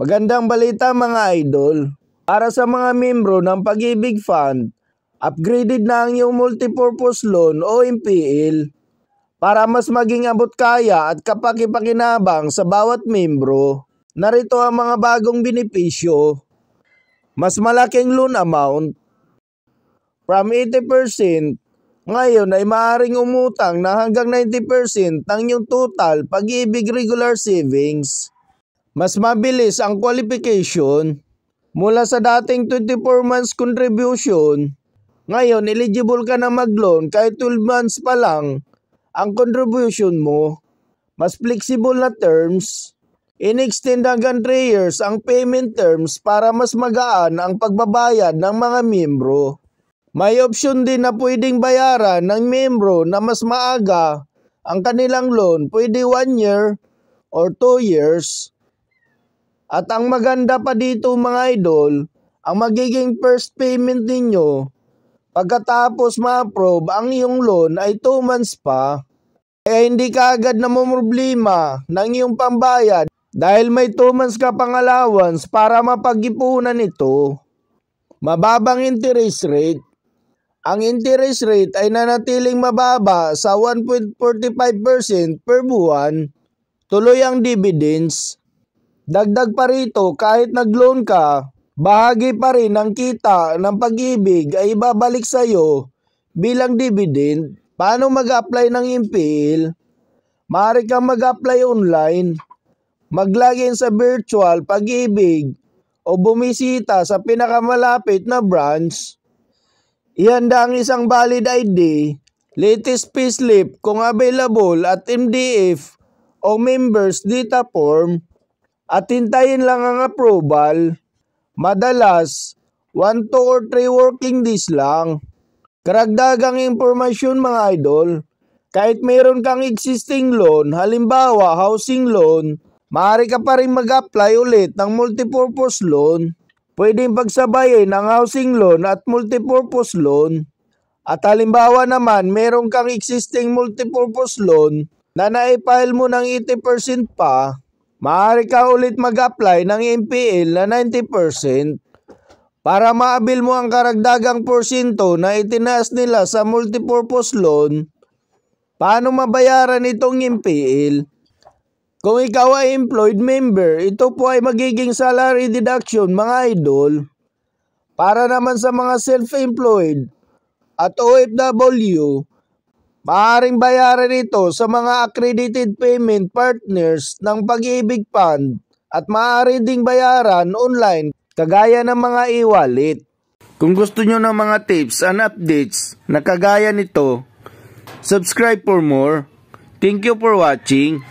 Magandang balita mga idol. Para sa mga membro ng Pag-ibig Fund, upgraded na ang iyong multipurpose loan o MPL para mas maging abot kaya at kapaki-pakinabang sa bawat membro. Narito ang mga bagong benepisyo. Mas malaking loan amount. From 80%, ngayon ay maaaring umutang na hanggang 90% ng iyong total Pag-ibig regular savings. Mas mabilis ang qualification. Mula sa dating 24 months contribution, ngayon eligible ka na mag-loan kahit 12 months pa lang ang contribution mo. Mas flexible na terms. In-extend hanggang 3 years ang payment terms para mas magaan ang pagbabayad ng mga miyembro. May option din na pwedeng bayaran ng miyembro na mas maaga ang kanilang loan, pwede 1 year or 2 years. At ang maganda pa dito mga idol, ang magiging first payment ninyo pagkatapos ma-approve ang iyong loan ay 2 months pa. Kaya hindi ka agad namumroblema ng iyong pambayad dahil may 2 months ka pang allowance para mapag-ipunan ito. Mababang interest rate. Ang interest rate ay nanatiling mababa sa 1.45% per buwan. Tuloy ang dividends. Dagdag pa rito, kahit nag-loan ka, bahagi pa rin ng kita ng Pag-ibig ay ibabalik sa iyo bilang dividend. Paano mag-apply ng MPL? Maaari kang mag-apply online, mag-login sa virtual Pag-ibig o bumisita sa pinakamalapit na branch. Ihanda ang isang valid ID, latest payslip kung available at MDF o members data form. At hintayin lang ang approval. Madalas, 1, 2 or 3 working days lang. Karagdagang impormasyon mga idol. Kahit mayroon kang existing loan, halimbawa housing loan, maaari ka pa rin mag-apply ulit ng multipurpose loan. Pwedeng pagsabayin ang housing loan at multipurpose loan. At halimbawa naman, mayroon kang existing multipurpose loan na na-file mo ng 80% pa, maaari ka ulit mag-apply ng MPL na 90% para maabil mo ang karagdagang porsyento na itinaas nila sa multipurpose loan. Paano mabayaran itong MPL? Kung ikaw ay employed member, ito po ay magiging salary deduction mga idol. Para naman sa mga self-employed at OFW, maaaring bayaran ito sa mga accredited payment partners ng Pag-ibig Fund at maaari ding bayaran online kagaya ng mga e-wallet. Kung gusto nyo ng mga tips and updates na kagaya nito, subscribe for more. Thank you for watching.